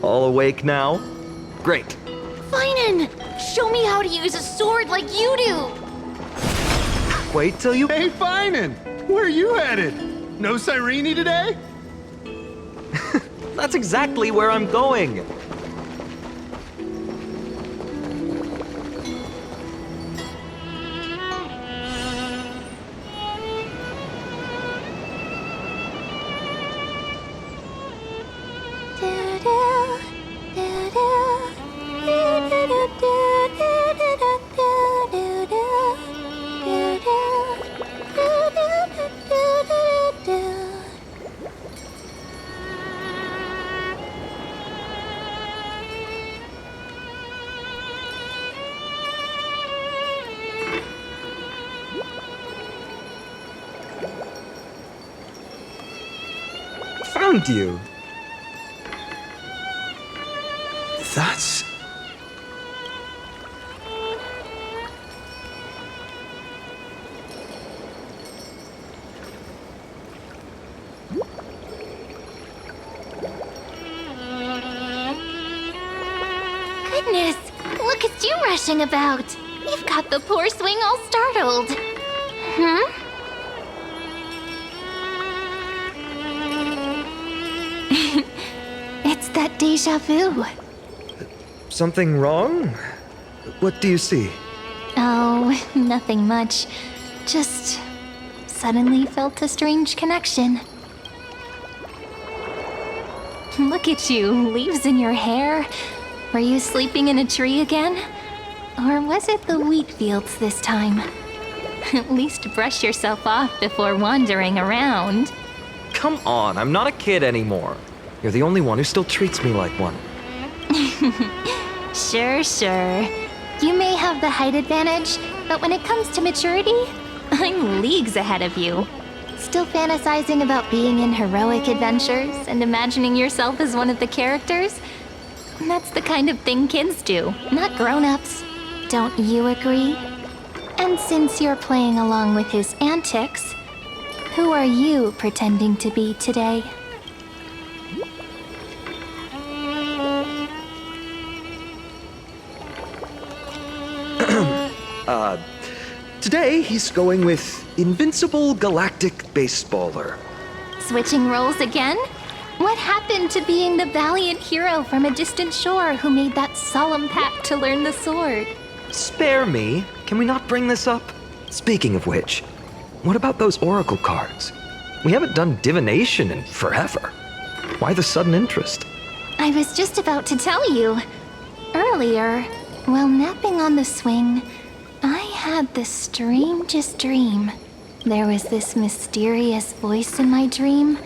All awake now? Great. Finan! Show me how to use a sword like you do! Wait till you... Hey, Finan! Where are you headed? No Cyrene today? That's exactly where I'm going. Found you. That's... Goodness, look at you rushing about. You've got the poor swing all startled. Hmm? It's that deja vu. Something wrong? What do you see? Oh, nothing much. Just suddenly felt a strange connection. Look at you, leaves in your hair. Were you sleeping in a tree again? Or was it the wheat fields this time? At least brush yourself off before wandering around. Come on, I'm not a kid anymore. You're the only one who still treats me like one. Sure. You may have the height advantage, but when it comes to maturity, I'm leagues ahead of you. Still fantasizing about being in heroic adventures and imagining yourself as one of the characters? That's the kind of thing kids do, not grown-ups. Don't you agree? And since you're playing along with his antics, who are you pretending to be today? Today he's going with Invincible Galactic Baseballer. Switching roles again? What happened to being the valiant hero from a distant shore who made that solemn pact to learn the sword? Spare me. Can we not bring this up? Speaking of which, what about those oracle cards? We haven't done divination in forever. Why the sudden interest? I was just about to tell you. Earlier, while napping on the swing, I had the strangest dream. There was this mysterious voice in my dream,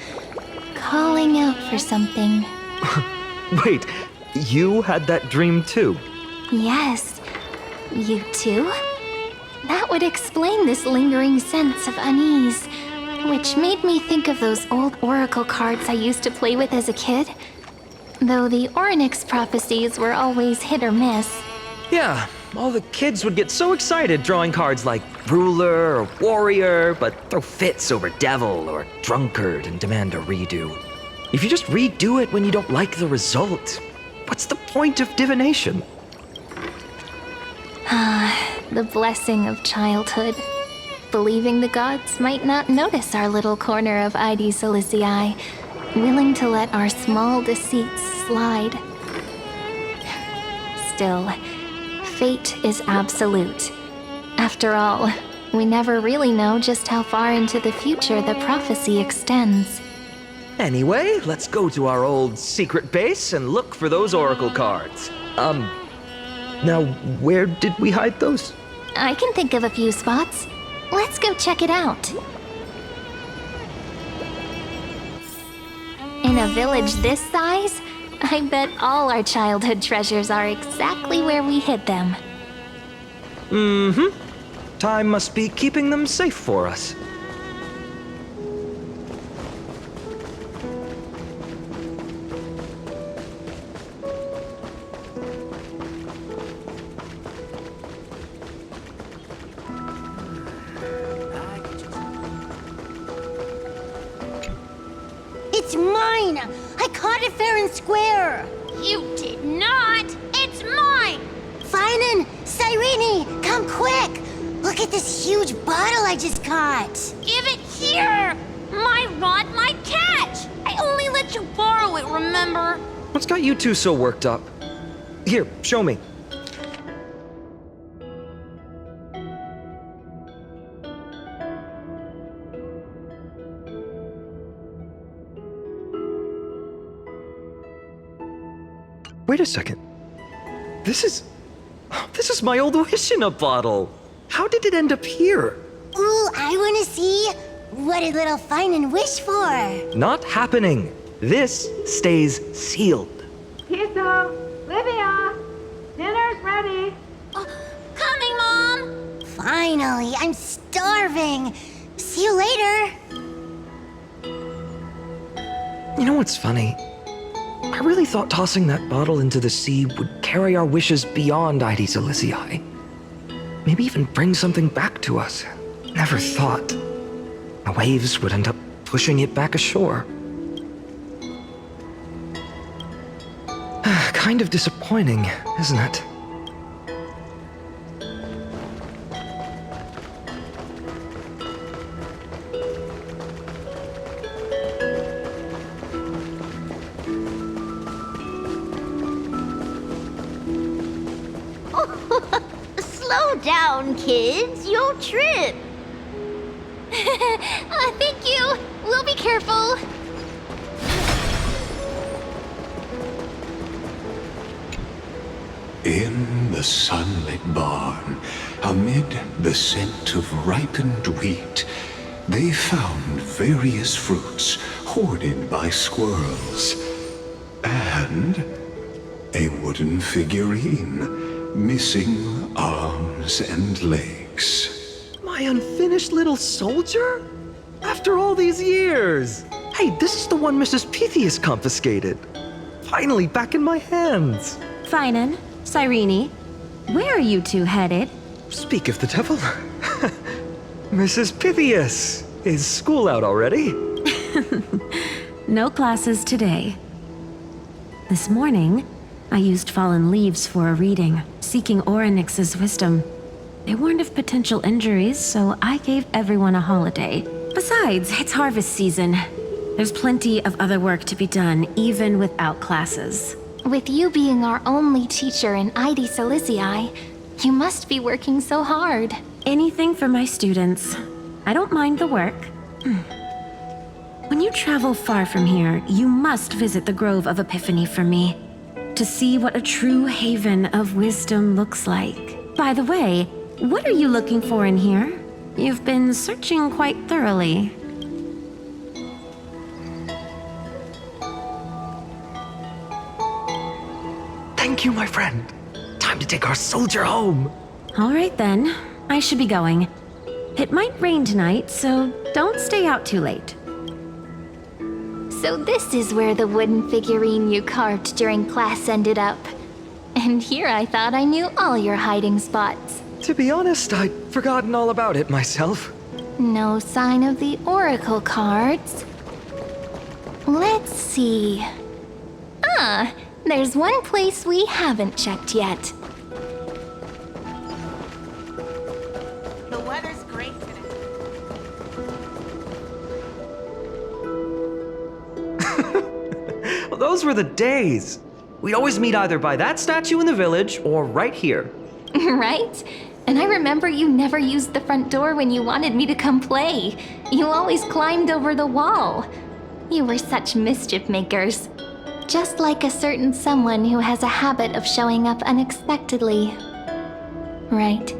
calling out for something. Wait, you had that dream too? Yes, you too? That would explain this lingering sense of unease, which made me think of those old oracle cards I used to play with as a kid. Though the Ornyx prophecies were always hit or miss. Yeah, all the kids would get so excited drawing cards like Ruler or Warrior, but throw fits over Devil or Drunkard and demand a redo. If you just redo it when you don't like the result, what's the point of divination? The blessing of childhood. Believing the gods might not notice our little corner of Ide Silicii, willing to let our small deceits slide. Still, fate is absolute. After all, we never really know just how far into the future the prophecy extends. Anyway, let's go to our old secret base and look for those oracle cards. Now, where did we hide those? I can think of a few spots. Let's go check it out. In a village this size, I bet all our childhood treasures are exactly where we hid them. Mm-hmm. Time must be keeping them safe for us. It's mine! I caught it fair and square. You did not! It's mine! Finan, Cyrene, come quick! Look at this huge bottle I just caught. Give it here! My rod, my catch! I only let you borrow it, remember? What's got you two so worked up? Here, show me. Wait a second. This is my old wish in a bottle. How did it end up here? Ooh, I wanna see. What did little Finan wish for? Not happening. This stays sealed. Piso, Livia, dinner's ready. Oh, coming, Mom! Finally, I'm starving. See you later. You know what's funny? I really thought tossing that bottle into the sea would carry our wishes beyond Ide Silicii. Maybe even bring something back to us. Never thought the waves would end up pushing it back ashore. Kind of disappointing, isn't it? Slow down, kids. You'll trip. Thank you. We'll be careful. In the sunlit barn, amid the scent of ripened wheat, they found various fruits hoarded by squirrels. And a wooden figurine, missing arms and legs. My unfinished little soldier? After all these years! Hey, this is the one Mrs. Pythias confiscated. Finally back in my hands. Finan, Cyrene, where are you two headed? Speak of the devil. Mrs. Pythias, is school out already? No classes today. This morning, I used fallen leaves for a reading, seeking Orynyx's wisdom. They warned of potential injuries, so I gave everyone a holiday. Besides, it's harvest season. There's plenty of other work to be done, even without classes. With you being our only teacher in Ide Silicii, you must be working so hard. Anything for my students. I don't mind the work. When you travel far from here, you must visit the Grove of Epiphany for me, to see what a true haven of wisdom looks like. By the way, what are you looking for in here? You've been searching quite thoroughly. Thank you, my friend. Time to take our soldier home. All right then, I should be going. It might rain tonight, so don't stay out too late. So this is where the wooden figurine you carved during class ended up. And here I thought I knew all your hiding spots. To be honest, I'd forgotten all about it myself. No sign of the oracle cards. Let's see. Ah, there's one place we haven't checked yet. The weather's great today. Well, those were the days. We'd always meet either by that statue in the village or right here. Right? And I remember you never used the front door when you wanted me to come play. You always climbed over the wall. You were such mischief makers. Just like a certain someone who has a habit of showing up unexpectedly. Right?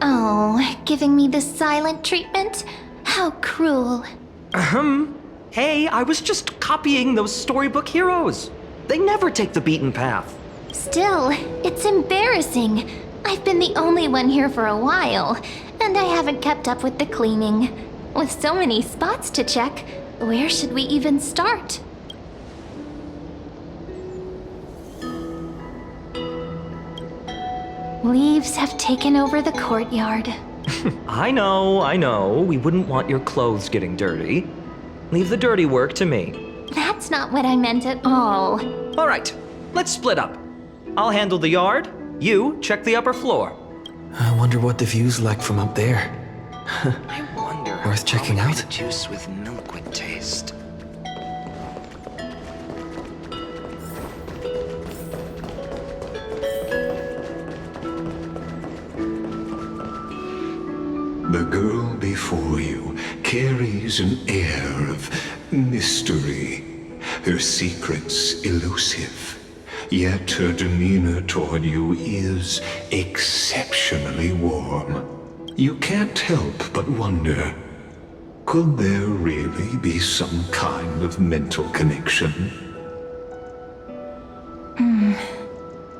Oh, giving me this silent treatment? How cruel. Hey, I was just copying those storybook heroes. They never take the beaten path. Still, it's embarrassing. I've been the only one here for a while, and I haven't kept up with the cleaning. With so many spots to check, where should we even start? Leaves have taken over the courtyard. I know. We wouldn't want your clothes getting dirty. Leave the dirty work to me. That's not what I meant at all. All right, let's split up. I'll handle the yard. You check the upper floor. I wonder what the view's like from up there. I wonder. Worth checking out? Juice with milk would taste. The girl before you carries an air of mystery, her secrets elusive. Yet her demeanor toward you is exceptionally warm. You can't help but wonder, could there really be some kind of mental connection?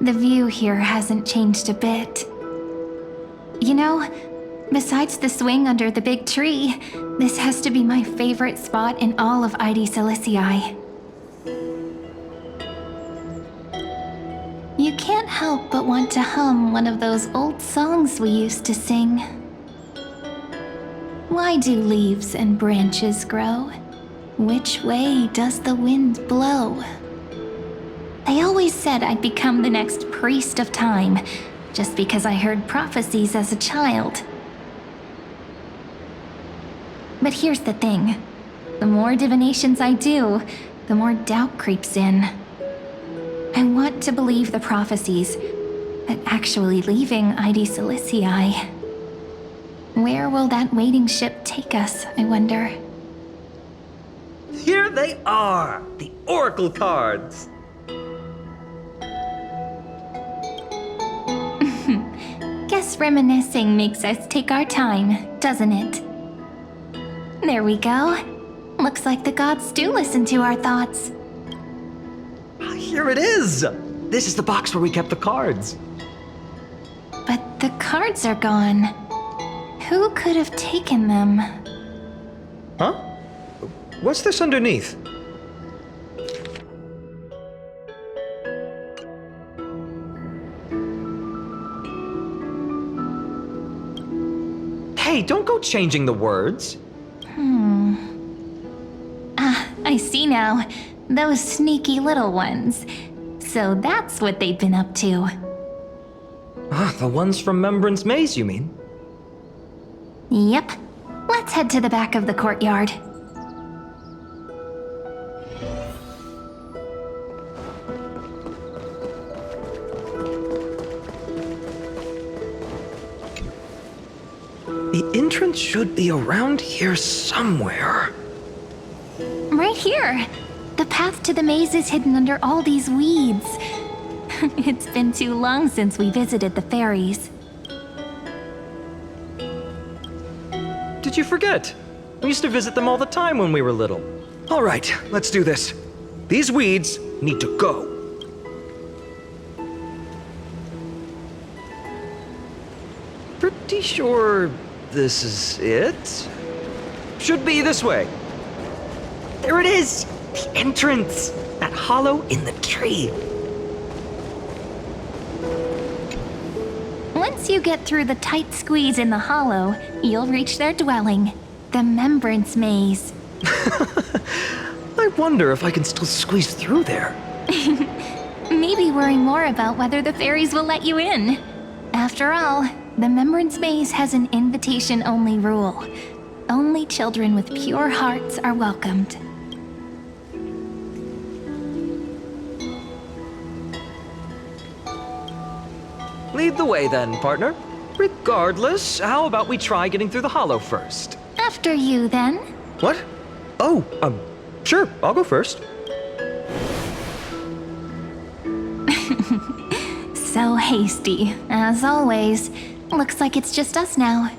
The view here hasn't changed a bit. You know, besides the swing under the big tree, this has to be my favorite spot in all of ID Silicii. You can't help but want to hum one of those old songs we used to sing. Why do leaves and branches grow? Which way does the wind blow? They always said I'd become the next priest of time, just because I heard prophecies as a child. But here's the thing. The more divinations I do, the more doubt creeps in. I want to believe the prophecies, but actually leaving ID Silicii. Where will that waiting ship take us, I wonder? Here they are, the Oracle cards. Guess reminiscing makes us take our time, doesn't it? There we go. Looks like the gods do listen to our thoughts. Here it is. This is the box where we kept the cards. But the cards are gone. Who could have taken them? Huh? What's this underneath? Hey, don't go changing the words. I see now. Those sneaky little ones. So that's what they've been up to. The ones from Remembrance Maze, you mean? Yep. Let's head to the back of the courtyard. The entrance should be around here somewhere. Right here. The path to the maze is hidden under all these weeds. It's been too long since we visited the fairies. Did you forget? We used to visit them all the time when we were little. All right, let's do this. These weeds need to go. Pretty sure this is it? Should be this way. There it is! The entrance! That hollow in the tree. Once you get through the tight squeeze in the hollow, you'll reach their dwelling, the Remembrance Maze. I wonder if I can still squeeze through there. Maybe worry more about whether the fairies will let you in. After all, the Remembrance Maze has an invitation-only rule. Only children with pure hearts are welcomed. Lead the way then, partner. Regardless, how about we try getting through the hollow first? After you, then. What? Oh, sure, I'll go first. So hasty, as always. Looks like it's just us now.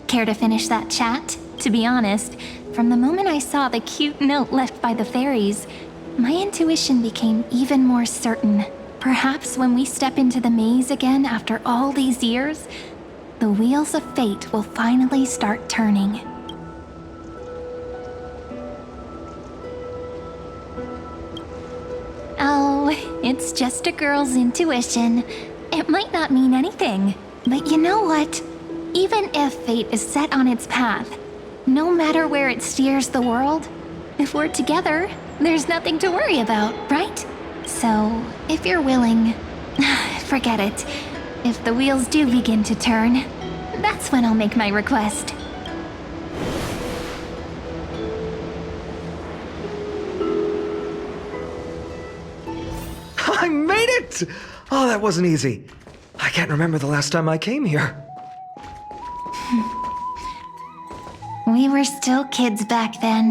Care to finish that chat? To be honest, from the moment I saw the cute note left by the fairies, my intuition became even more certain. Perhaps when we step into the maze again after all these years, the wheels of fate will finally start turning. Oh, it's just a girl's intuition. It might not mean anything, but you know what? Even if fate is set on its path, no matter where it steers the world, if we're together, there's nothing to worry about, right? So, if you're willing, forget it. If the wheels do begin to turn, that's when I'll make my request. I made it! Oh, that wasn't easy. I can't remember the last time I came here. We were still kids back then.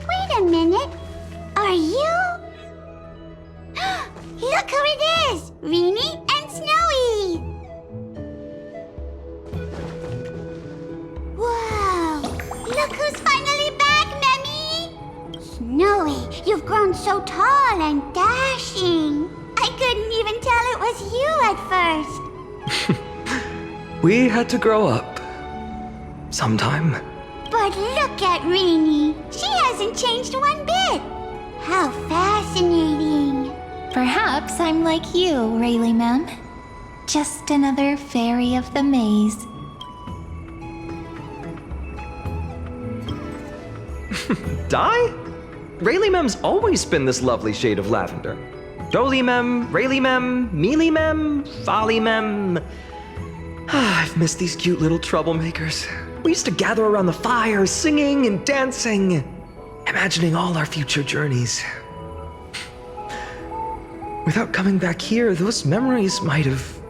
Wait a minute. Are you? Look who it is! Rini and Snowy! Whoa! Look who's finally back, Memmy! Snowy, you've grown so tall and dashing. I couldn't even tell it was you at first. We had to grow up. Sometime. But look at Rini. She hasn't changed one bit. How fascinating. Perhaps I'm like you, Rayleigh Ma'am. Just another fairy of the maze. Di? Rayleigh Mem's always been this lovely shade of lavender. Jolie Mem, Rayleigh Mem, Mealy Mem, Folly Mem. I've missed these cute little troublemakers. We used to gather around the fire, singing and dancing, imagining all our future journeys. Without coming back here, those memories might have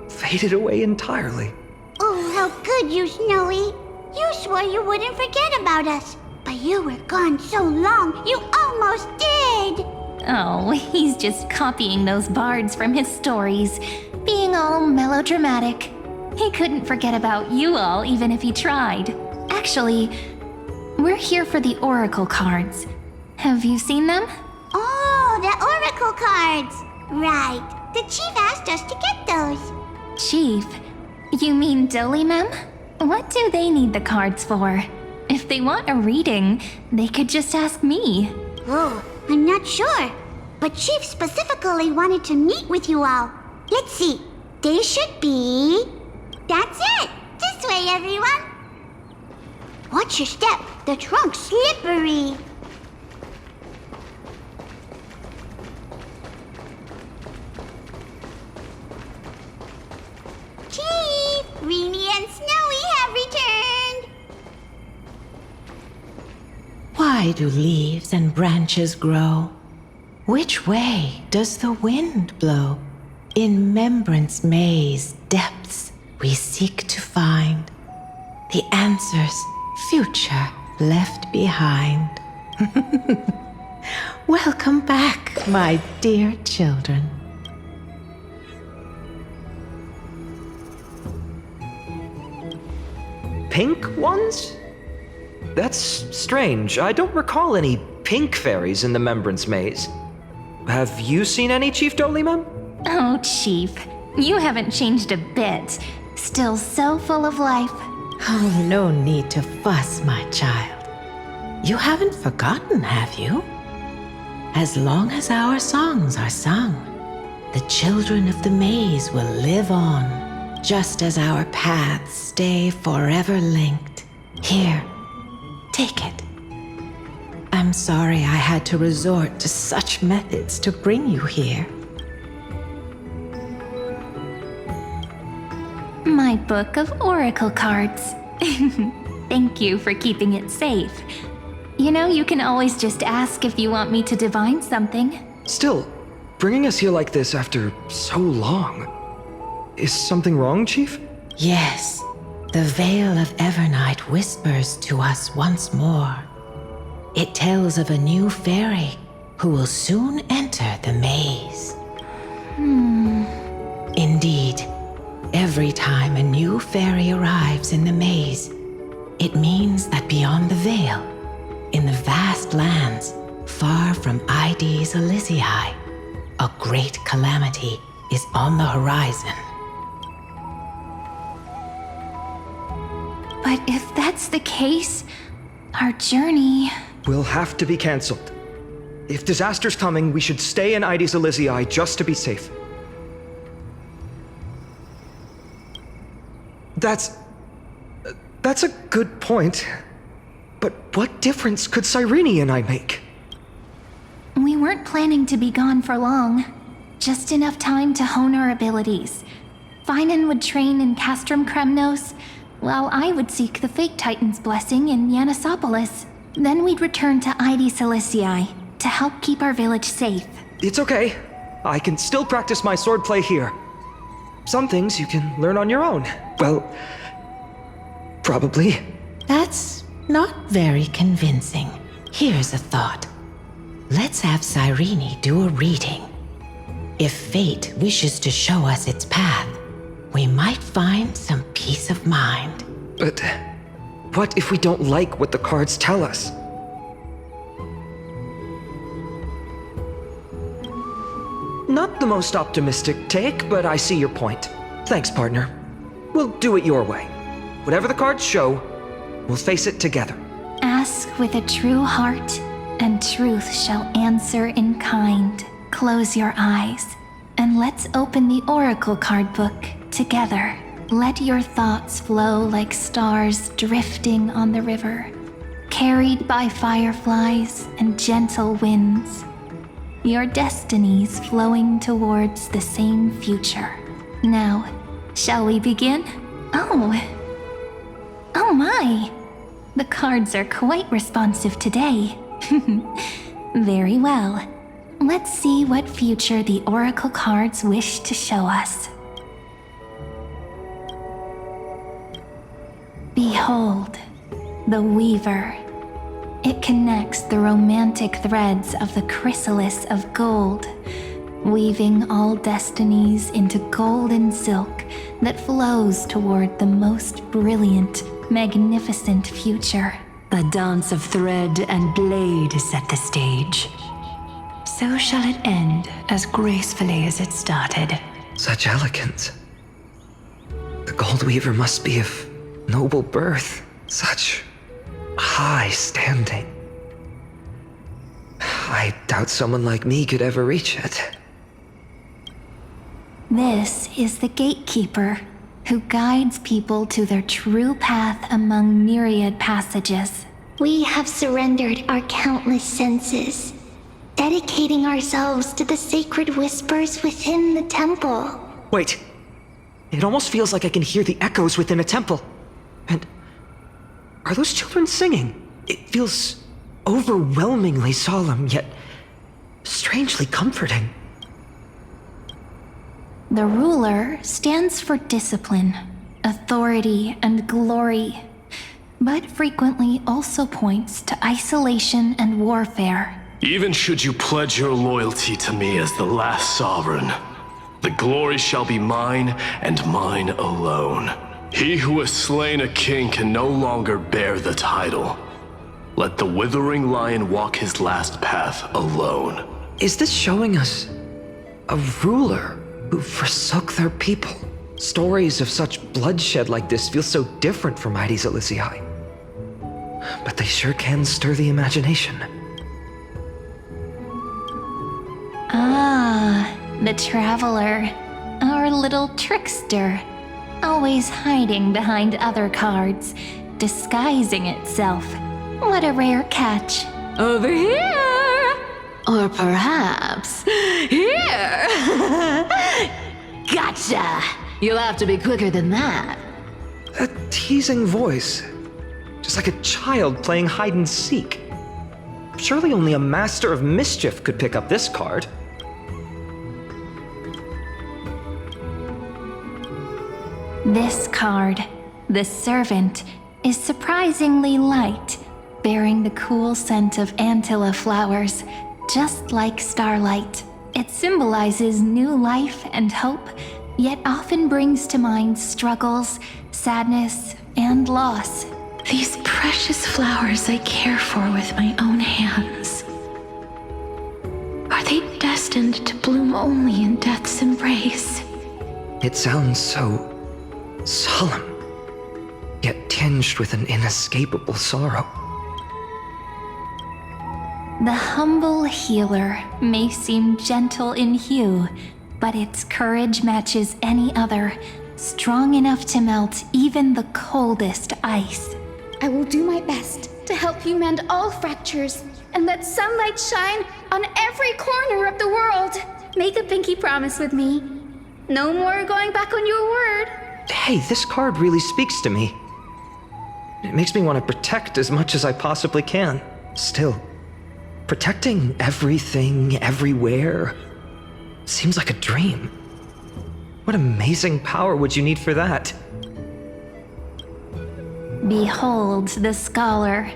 faded away entirely. Oh, how could you, Snowy? You swore you wouldn't forget about us. But you were gone so long, you almost did. Oh, he's just copying those bards from his stories, being all melodramatic. He couldn't forget about you all, even if he tried. Actually, we're here for the Oracle cards. Have you seen them? Oh, the Oracle cards. Right. The chief asked us to get those. Chief? You mean Dolly Mem? What do they need the cards for? If they want a reading, they could just ask me. Oh, I'm not sure. But Chief specifically wanted to meet with you all. Let's see. They should be... That's it! This way, everyone! Watch your step. The trunk's slippery. Chief! Rini and Snowy have returned! Why do leaves and branches grow? Which way does the wind blow? In Remembrance Maze depths we seek to find the answers future left behind. Welcome back, my dear children. Pink ones? That's strange. I don't recall any pink fairies in the Remembrance Maze. Have you seen any, Chief Dolly Mem? Oh, Chief, you haven't changed a bit. Still so full of life. Oh, no need to fuss, my child. You haven't forgotten, have you? As long as our songs are sung, the children of the maze will live on, just as our paths stay forever linked. Here, take it. I'm sorry I had to resort to such methods to bring you here. My book of oracle cards. Thank you for keeping it safe. You know, you can always just ask if you want me to divine something. Still, bringing us here like this after so long. Is something wrong, Chief? Yes, the Veil of Evernight whispers to us once more. It tells of a new fairy who will soon enter the maze. Indeed, every time a new fairy arrives in the maze, it means that beyond the veil, in the vast lands far from Ides Elysiae, a great calamity is on the horizon. But if that's the case, our journey... Will have to be cancelled. If disaster's coming, we should stay in Ides Elysiae just to be safe. That's a good point. But what difference could Cyrene and I make? We weren't planning to be gone for long. Just enough time to hone our abilities. Finan would train in Castrum Kremnos, while I would seek the Fake Titan's blessing in Yanisopolis. Then we'd return to Ide Ciliciae to help keep our village safe. It's okay. I can still practice my swordplay here. Some things you can learn on your own. Well, probably. That's not very convincing. Here's a thought. Let's have Cyrene do a reading. If fate wishes to show us its path, we might find some peace of mind. But what if we don't like what the cards tell us? Not the most optimistic take, but I see your point. Thanks, partner. We'll do it your way. Whatever the cards show, we'll face it together. Ask with a true heart, and truth shall answer in kind. Close your eyes, and let's open the Oracle card book together. Let your thoughts flow like stars drifting on the river, carried by fireflies and gentle winds. Your destinies flowing towards the same future. Now, shall we begin? Oh my! The cards are quite responsive today. Very well. Let's see what future the Oracle cards wish to show us. Behold, the Weaver. It connects the romantic threads of the chrysalis of gold, weaving all destinies into golden silk that flows toward the most brilliant, magnificent future. The dance of thread and blade set the stage. So shall it end as gracefully as it started. Such elegance. The Gold Weaver must be of noble birth. Such high standing. I doubt someone like me could ever reach it. This is the gatekeeper who guides people to their true path among myriad passages. We have surrendered our countless senses, dedicating ourselves to the sacred whispers within the temple. Wait. It almost feels like I can hear the echoes within a temple. And are those children singing? It feels overwhelmingly solemn, yet strangely comforting. The ruler stands for discipline, authority, and glory, but frequently also points to isolation and warfare. Even should you pledge your loyalty to me as the last sovereign, the glory shall be mine and mine alone. He who has slain a king can no longer bear the title. Let the withering lion walk his last path alone. Is this showing us a ruler who forsook their people? Stories of such bloodshed like this feel so different from Ide Ciliciae. But they sure can stir the imagination. Ah, the Traveler. Our little trickster. Always hiding behind other cards, disguising itself. What a rare catch. Over here! Or perhaps here! Gotcha! You'll have to be quicker than that. A teasing voice. Just like a child playing hide and seek. Surely only a master of mischief could pick up this card. This card, the Servant, is surprisingly light, bearing the cool scent of Antilla flowers, just like starlight. It symbolizes new life and hope, yet often brings to mind struggles, sadness, and loss. These precious flowers I care for with my own hands. Are they destined to bloom only in death's embrace? It sounds so solemn, yet tinged with an inescapable sorrow. The humble healer may seem gentle in hue, but its courage matches any other, strong enough to melt even the coldest ice. I will do my best to help you mend all fractures and let sunlight shine on every corner of the world. Make a pinky promise with me. No more going back on your word. Hey, this card really speaks to me. It makes me want to protect as much as I possibly can. Still, protecting everything, everywhere, seems like a dream. What amazing power would you need for that? Behold the scholar,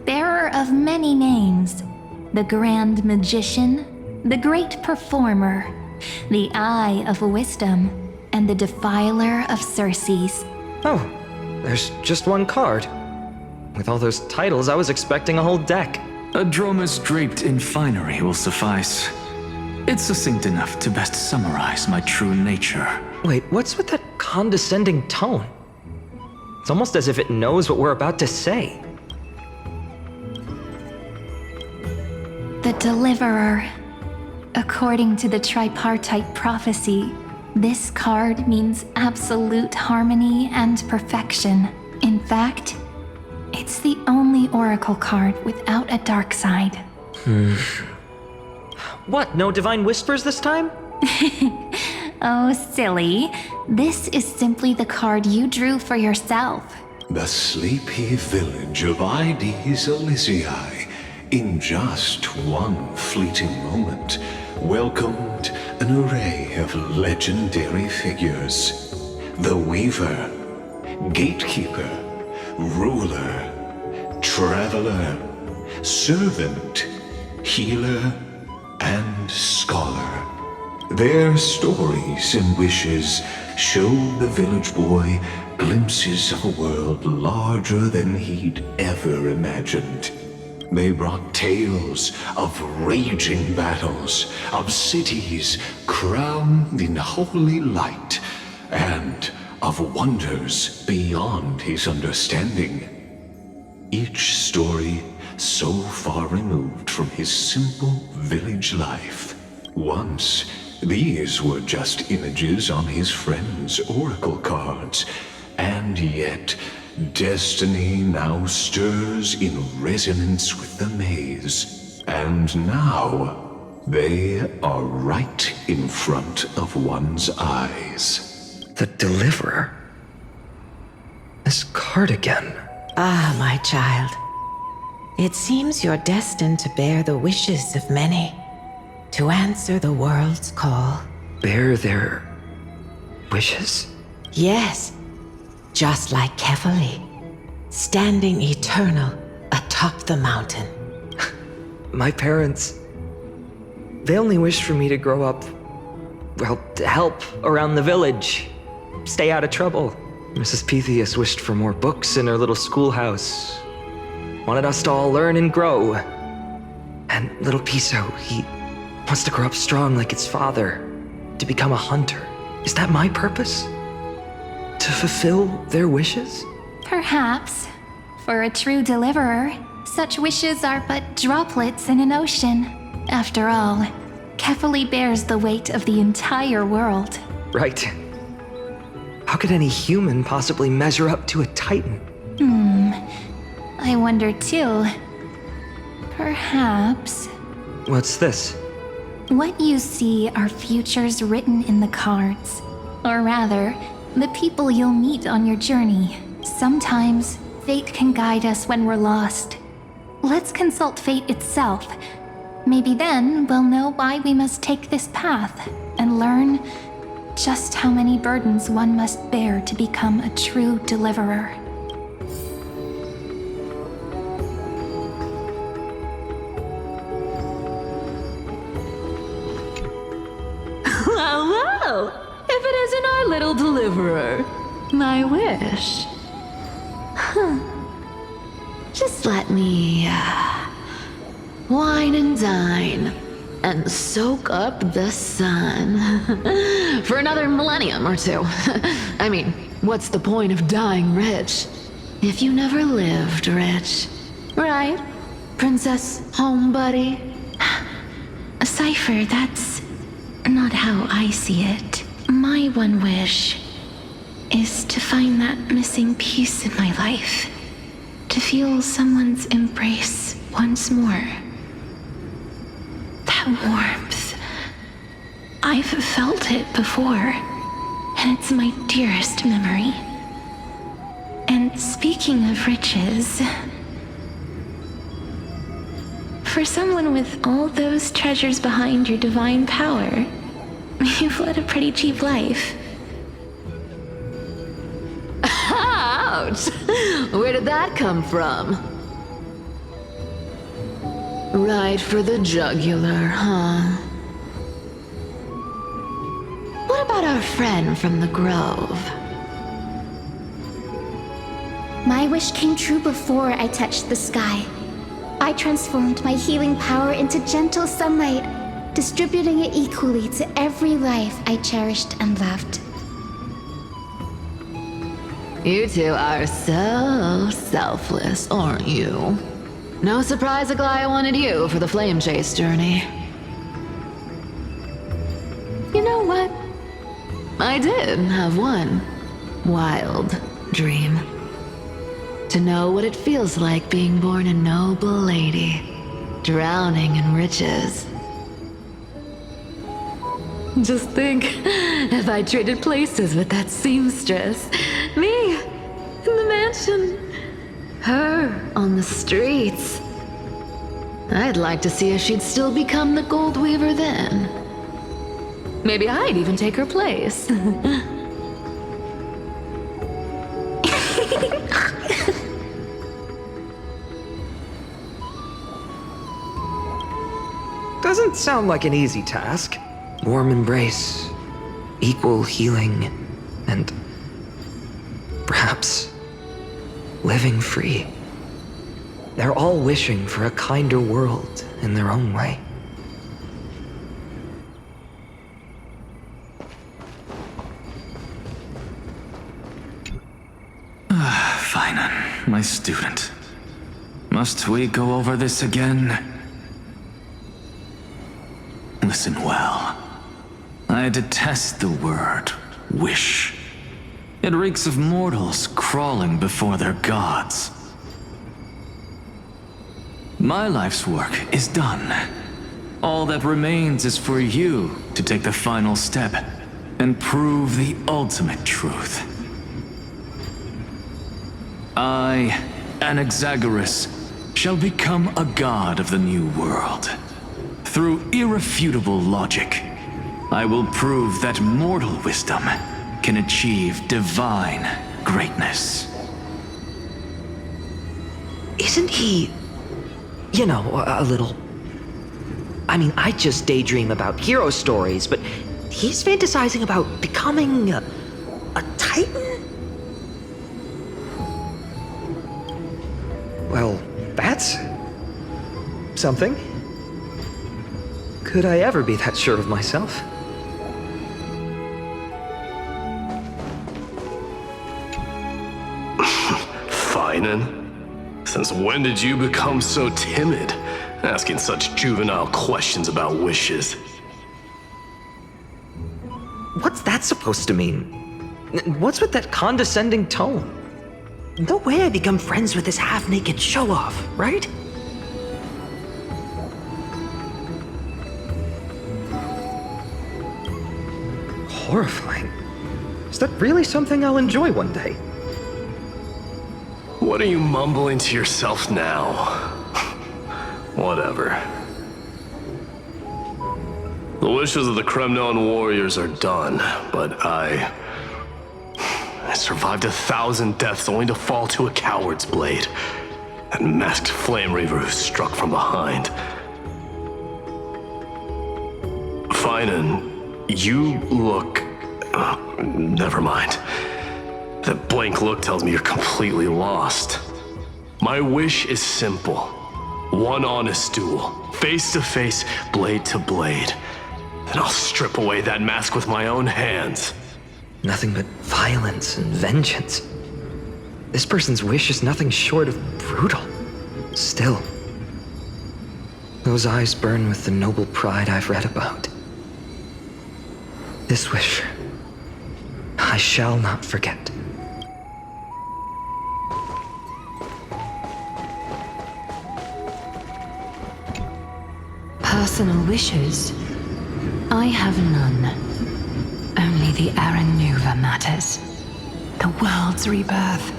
bearer of many names, the grand magician, the great performer, the eye of wisdom, and the defiler of Circes. Oh, there's just one card. With all those titles, I was expecting a whole deck. A dromus draped in finery will suffice. It's succinct enough to best summarize my true nature. Wait, what's with that condescending tone? It's almost as if it knows what we're about to say. The Deliverer. According to the tripartite prophecy, this card means absolute harmony and perfection. In fact, it's the only oracle card without a dark side. What, no divine whispers this time? Oh, silly. This is simply the card you drew for yourself. The sleepy village of Ides Elysiae, in just one fleeting moment, welcomed an array of legendary figures. The Weaver, Gatekeeper, Ruler, Traveler, Servant, Healer, and Scholar. Their stories and wishes showed the village boy glimpses of a world larger than he'd ever imagined. They brought tales of raging battles, of cities crowned in holy light, and of wonders beyond his understanding. Each story so far removed from his simple village life. Once, these were just images on his friend's oracle cards, and yet destiny now stirs in resonance with the maze. And now, they are right in front of one's eyes. The Deliverer? This card again. Ah, my child. It seems you're destined to bear the wishes of many, to answer the world's call. Bear their wishes? Yes, just like Kefali, standing eternal atop the mountain. My parents, they only wish for me to grow up, well, to help around the village, stay out of trouble. Mrs. Pythias wished for more books in her little schoolhouse, wanted us to all learn and grow. And little Piso, he wants to grow up strong like its father, to become a hunter. Is that my purpose? To fulfill their wishes? Perhaps. For a true deliverer, such wishes are but droplets in an ocean. After all, Kefali bears the weight of the entire world. Right. How could any human possibly measure up to a titan? I wonder too. Perhaps. What's this? What you see are futures written in the cards. Or rather, the people you'll meet on your journey. Sometimes, fate can guide us when we're lost. Let's consult fate itself. Maybe then we'll know why we must take this path, and learn just how many burdens one must bear to become a true deliverer. Well, if it isn't our little deliverer, my wish. Just let me wine and dine and soak up the sun for another millennium or two. I mean, what's the point of dying rich if you never lived rich? Right, Princess Homebuddy? Sci-Fi, that's not how I see it. My one wish is to find that missing piece in my life. To feel someone's embrace once more. That warmth. I've felt it before, and it's my dearest memory. And speaking of riches, for someone with all those treasures behind your divine power, you've led a pretty cheap life. Ouch! Where did that come from? Right for the jugular, huh? What about our friend from the Grove? My wish came true before I touched the sky. I transformed my healing power into gentle sunlight, distributing it equally to every life I cherished and loved. You two are so selfless, aren't you? No surprise Aglaia wanted you for the flame chase journey. You know what? I did have one wild dream. To know what it feels like being born a noble lady, drowning in riches. Just think, if I traded places with that seamstress, me in the mansion, her on the streets. I'd like to see if she'd still become the gold weaver then. Maybe I'd even take her place. Doesn't sound like an easy task. Warm embrace, equal healing, and perhaps living free. They're all wishing for a kinder world in their own way. Finan, my student. Must we go over this again? Listen well. I detest the word wish. It reeks of mortals crawling before their gods. My life's work is done. All that remains is for you to take the final step and prove the ultimate truth. I, Anaxagoras, shall become a god of the new world. Through irrefutable logic, I will prove that mortal wisdom can achieve divine greatness. Isn't he, you know, a little... I mean, I just daydream about hero stories, but he's fantasizing about becoming a titan? Well, that's something. Could I ever be that sure of myself? Finan? Since when did you become so timid, asking such juvenile questions about wishes? What's that supposed to mean? What's with that condescending tone? No way I become friends with this half-naked show-off, right? Horrifying. Is that really something I'll enjoy one day? What are you mumbling to yourself now? Whatever. The wishes of the Kremnon warriors are done, but I survived 1,000 deaths only to fall to a coward's blade. That masked flame reaver who struck from behind. Finan, you look... never mind. That blank look tells me you're completely lost. My wish is simple. One honest duel, face to face, blade to blade. Then I'll strip away that mask with my own hands. Nothing but violence and vengeance. This person's wish is nothing short of brutal. Still, those eyes burn with the noble pride I've read about. This wish, I shall not forget. Personal wishes? I have none. Only the Aranuva matters. The world's rebirth.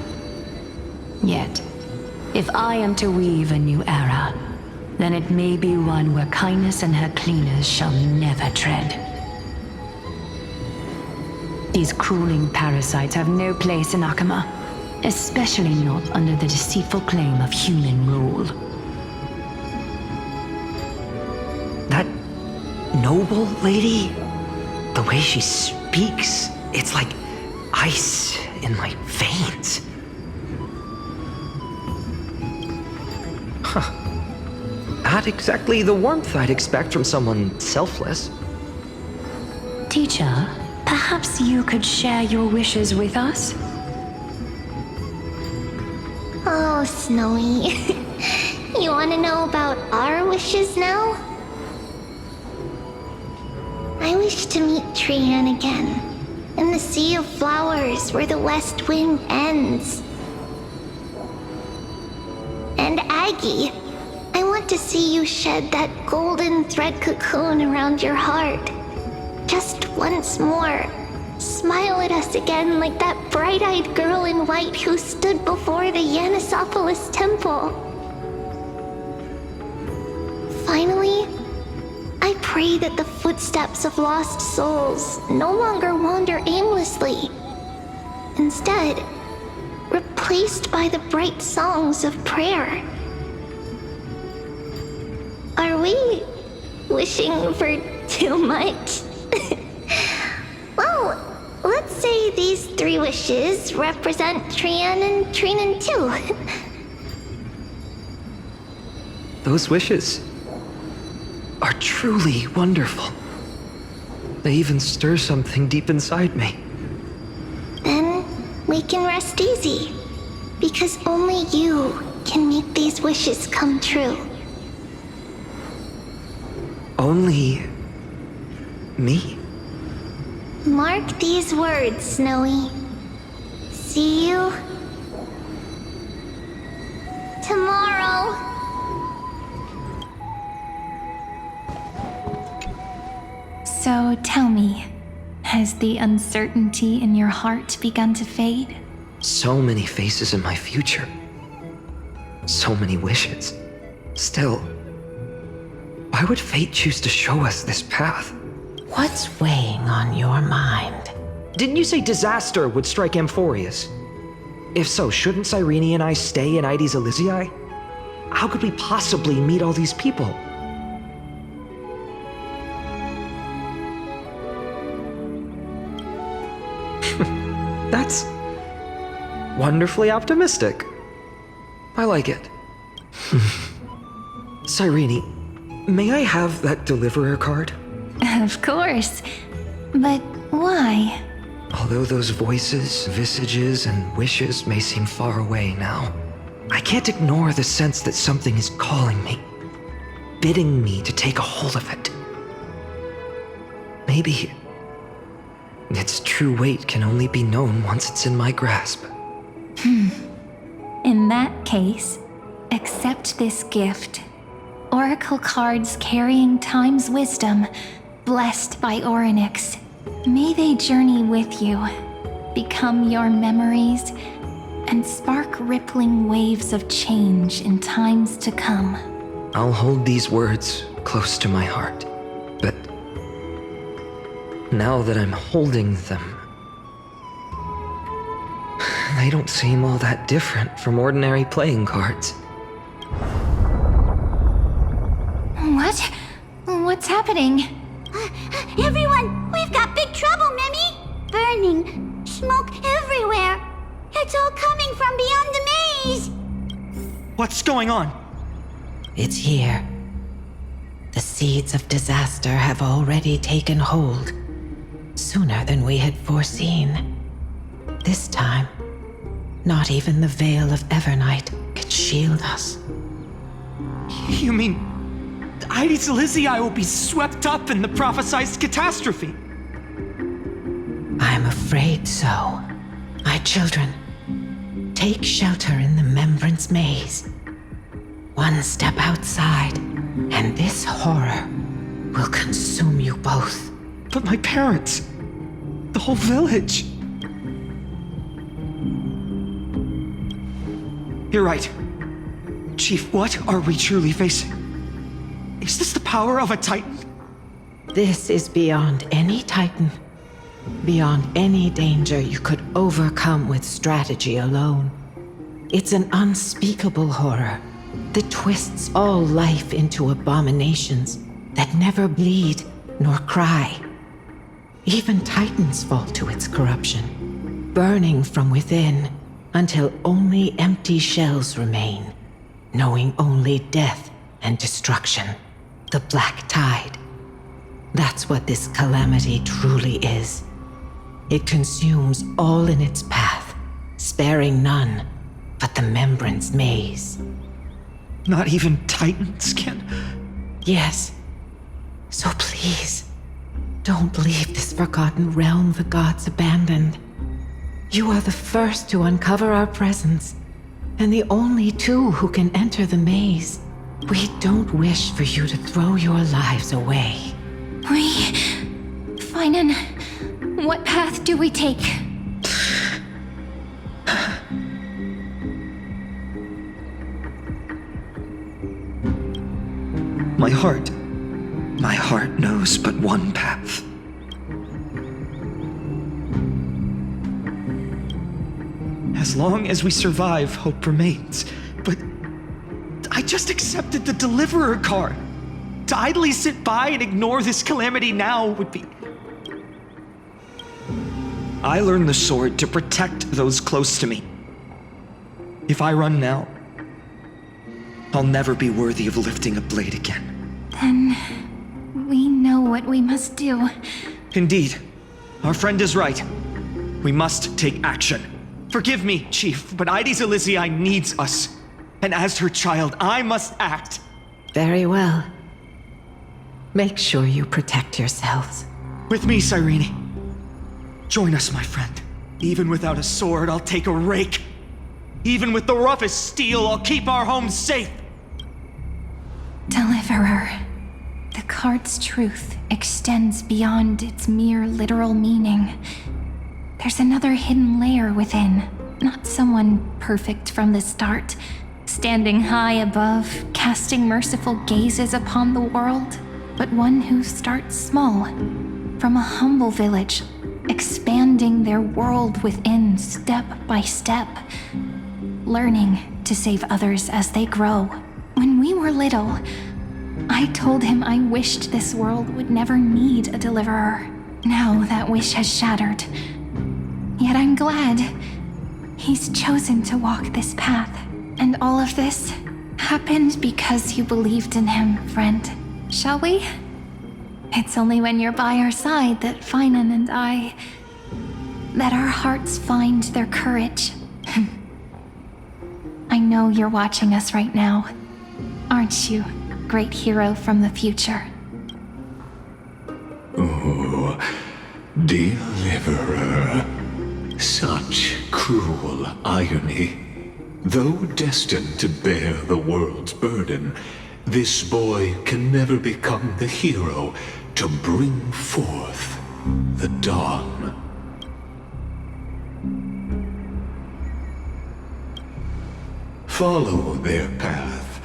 Yet, if I am to weave a new era, then it may be one where kindness and her cleaners shall never tread. These crawling parasites have no place in Akama, especially not under the deceitful claim of human rule. That noble lady, the way she speaks, it's like ice in my veins. Huh. Not exactly the warmth I'd expect from someone selfless. Teacher, perhaps you could share your wishes with us? Oh, Snowy. You want to know about our wishes now? I wish to meet Trian again, in the sea of flowers where the west wind ends. And Aggie, I want to see you shed that golden thread cocoon around your heart. Just once more. Smile at us again like that bright-eyed girl in white who stood before the Yanisopolis temple. Finally, I pray that the footsteps of lost souls no longer wander aimlessly. Instead, replaced by the bright songs of prayer. Are we wishing for too much? Well, let's say these 3 wishes represent Trian and Trinan too. Those wishes are truly wonderful. They even stir something deep inside me. Then we can rest easy, because only you can make these wishes come true. Only me? Mark these words, Snowy. See you tomorrow. So tell me, has the uncertainty in your heart begun to fade? So many faces in my future. So many wishes. Still, why would fate choose to show us this path? What's weighing on your mind? Didn't you say disaster would strike Amphorius? If so, shouldn't Cyrene and I stay in Ides Elysiae? How could we possibly meet all these people? That's wonderfully optimistic. I like it. Cyrene, may I have that deliverer card? Of course. But why? Although those voices, visages, and wishes may seem far away now, I can't ignore the sense that something is calling me, bidding me to take a hold of it. Maybe its true weight can only be known once it's in my grasp. In that case, accept this gift. Oracle cards carrying time's wisdom, blessed by Orynyx. May they journey with you, become your memories, and spark rippling waves of change in times to come. I'll hold these words close to my heart, but now that I'm holding them, they don't seem all that different from ordinary playing cards. What? What's happening? Everyone, we've got big trouble, Mimi! Burning, smoke everywhere. It's all coming from beyond the maze. What's going on? It's here. The seeds of disaster have already taken hold, sooner than we had foreseen. This time, not even the veil of Evernight can shield us. You mean Ides Elysiae will be swept up in the prophesized catastrophe? I'm afraid so. My children, take shelter in the Membrance Maze. One step outside, and this horror will consume you both. But my parents, the whole village. You're right. Chief, what are we truly facing? Is this the power of a Titan? This is beyond any Titan. Beyond any danger you could overcome with strategy alone. It's an unspeakable horror that twists all life into abominations that never bleed nor cry. Even Titans fall to its corruption, burning from within until only empty shells remain, knowing only death and destruction. The Black Tide. That's what this calamity truly is. It consumes all in its path, sparing none but the Membrance Maze. Not even Titans can... Yes. So please, don't leave this forgotten realm the gods abandoned. You are the first to uncover our presence, and the only two who can enter the maze. We don't wish for you to throw your lives away. Finan, what path do we take? My heart knows but one path. As long as we survive, hope remains. But I just accepted the Deliverer card. To idly sit by and ignore this calamity now would be... I learned the sword to protect those close to me. If I run now, I'll never be worthy of lifting a blade again. Then we know what we must do. Indeed. Our friend is right. We must take action. Forgive me, Chief, but Ides Elysiae needs us. And as her child, I must act. Very well. Make sure you protect yourselves. With me, Cyrene. Join us, my friend. Even without a sword, I'll take a rake. Even with the roughest steel, I'll keep our home safe. Deliverer. The card's truth extends beyond its mere literal meaning. There's another hidden layer within. Not someone perfect from the start, standing high above, casting merciful gazes upon the world, but one who starts small, from a humble village, expanding their world within step by step, learning to save others as they grow. When we were little, I told him I wished this world would never need a deliverer. Now that wish has shattered. Yet I'm glad he's chosen to walk this path. And all of this happened because you believed in him, friend. Shall we? It's only when you're by our side that Finan and I... that our hearts find their courage. I know you're watching us right now. Aren't you, great hero from the future? Oh, Deliverer. Such cruel irony. Though destined to bear the world's burden, this boy can never become the hero to bring forth the dawn. Follow their path.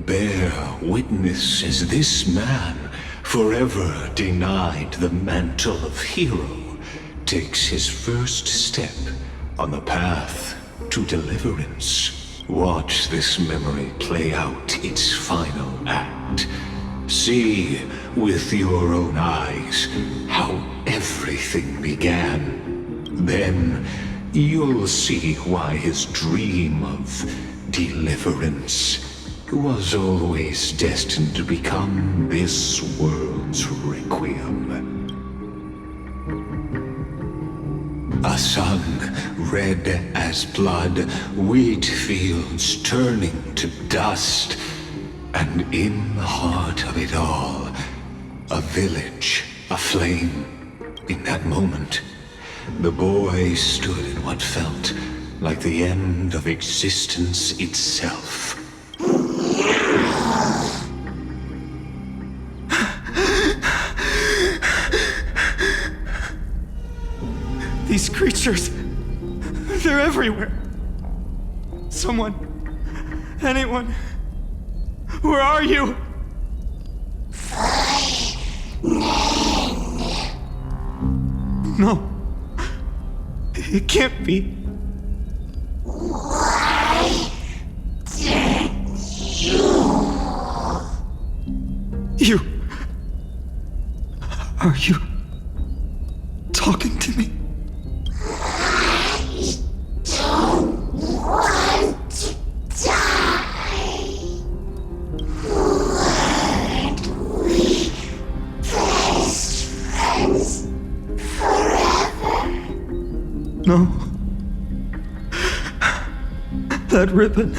Bear witness as this man, forever denied the mantle of hero, takes his first step on the path to deliverance. Watch this memory play out its final act. See with your own eyes how everything began. Then you'll see why his dream of deliverance was always destined to become this world's requiem. A sun red as blood, wheat fields turning to dust, and in the heart of it all, a village aflame. In that moment, the boy stood in what felt like the end of existence itself. These creatures, they're everywhere. Someone, anyone, where are you? No, it can't be. You. Are you talking to me? No. That ribbon.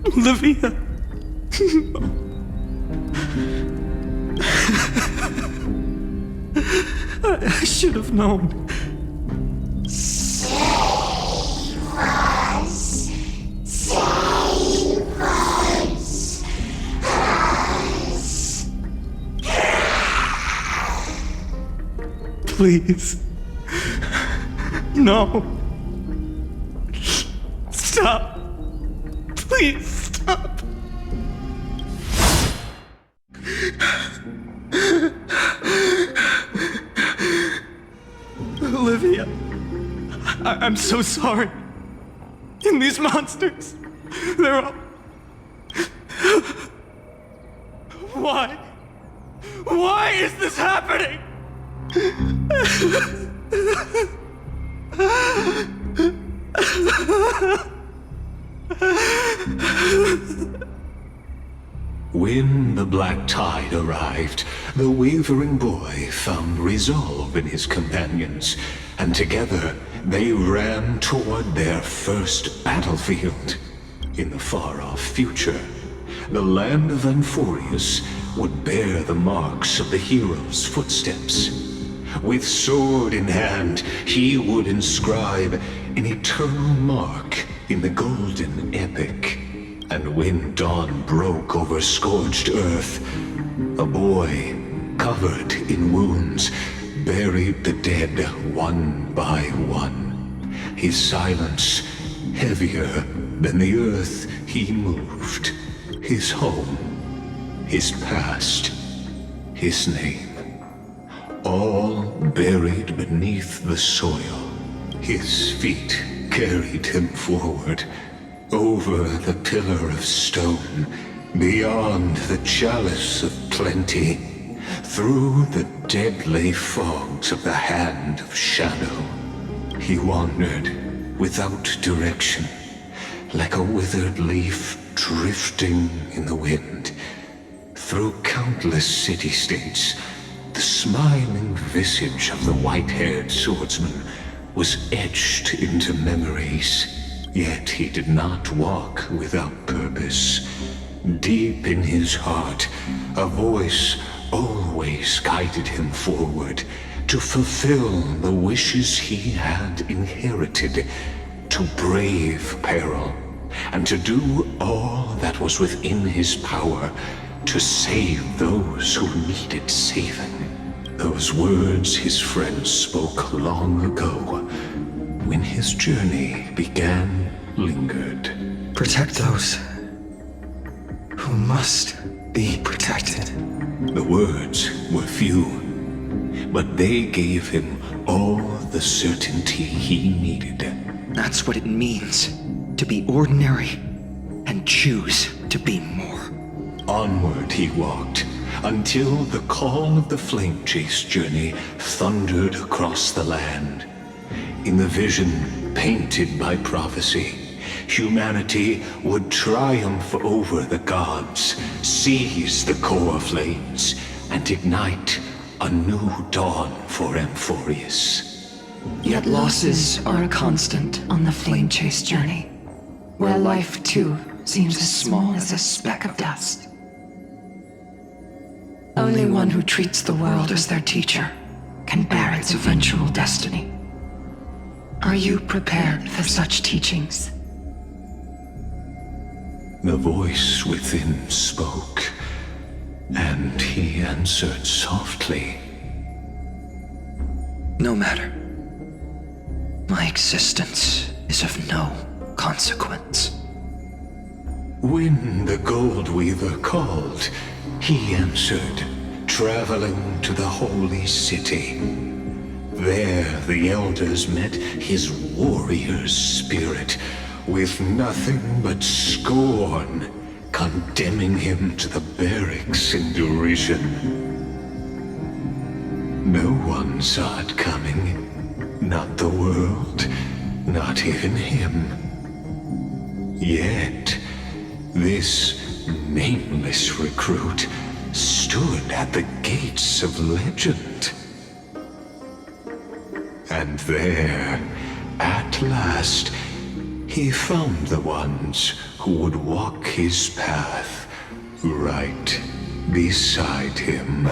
Olivia. I should have known. Please. No. Stop. Please stop. Olivia, I'm so sorry. And these monsters, they're all... Why? Why is this happening? When the black tide arrived, the wavering boy found resolve in his companions, and together they ran toward their first battlefield. In the far-off future, the land of Amphorius would bear the marks of the hero's footsteps. With sword in hand, he would inscribe an eternal mark in the golden epic. And when dawn broke over scorched earth, a boy, covered in wounds, buried the dead one by one. His silence heavier than the earth he moved. His home, his past, his name. All buried beneath the soil. His feet carried him forward, over the pillar of stone, beyond the chalice of plenty, through the deadly fogs of the hand of shadow. He wandered without direction, like a withered leaf drifting in the wind. Through countless city-states, the smiling visage of the white-haired swordsman was etched into memories. Yet he did not walk without purpose. Deep in his heart, a voice always guided him forward to fulfill the wishes he had inherited, to brave peril, and to do all that was within his power to save those who needed saving. Those words his friends spoke long ago, when his journey began, lingered. Protect those who must be protected. The words were few, but they gave him all the certainty he needed. That's what it means to be ordinary and choose to be more. Onward he walked, until the call of the flame chase journey thundered across the land. In the vision painted by prophecy, humanity would triumph over the gods, seize the core flames, and ignite a new dawn for Amphorius. Yet losses are a constant on the flame chase journey, where life too seems as small as a speck of dust. Only one who treats the world as their teacher can bear its eventual destiny. Are you prepared for such teachings? The voice within spoke, and he answered softly. No matter. My existence is of no consequence. When the Gold Weaver called, he answered, traveling to the holy city. There the elders met his warrior's spirit, with nothing but scorn, condemning him to the barracks in derision. No one saw it coming. Not the world, not even him. Yet, this nameless recruit stood at the gates of legend. And there, at last, he found the ones who would walk his path right beside him.